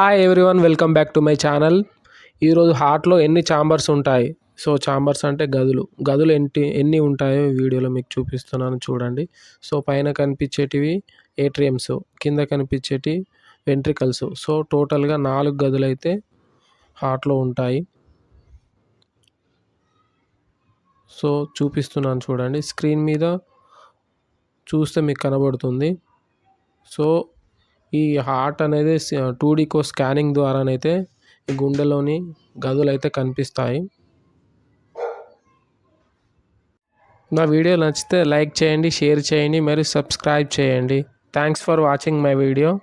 Hi everyone, welcome back to my channel. ఈరోజు హార్ట్లో ఎన్ని ఛాంబర్స్ ఉంటాయి? సో ఛాంబర్స్ అంటే గదులు ఎన్ని ఉంటాయో ఈ వీడియోలో మీకు చూపిస్తున్నాను చూడండి. సో పైన కనిపించేటివి ఏట్రియంస్, కింద కనిపించేటి వెంట్రికల్స్. సో టోటల్గా 4 గదులు అయితే హార్ట్లో ఉంటాయి. సో చూపిస్తున్నాను చూడండి, స్క్రీన్ మీద చూస్తే మీకు కనబడుతుంది. సో ఈ హార్ట్ అనేది 2D స్కానింగ్ ద్వారానైతే ఈ గుండెలోని గదులు అయితే కనిపిస్తాయి. నా వీడియో నచ్చితే లైక్ చేయండి, షేర్ చేయండి, మరియు సబ్స్క్రైబ్ చేయండి. Thanks for watching my video.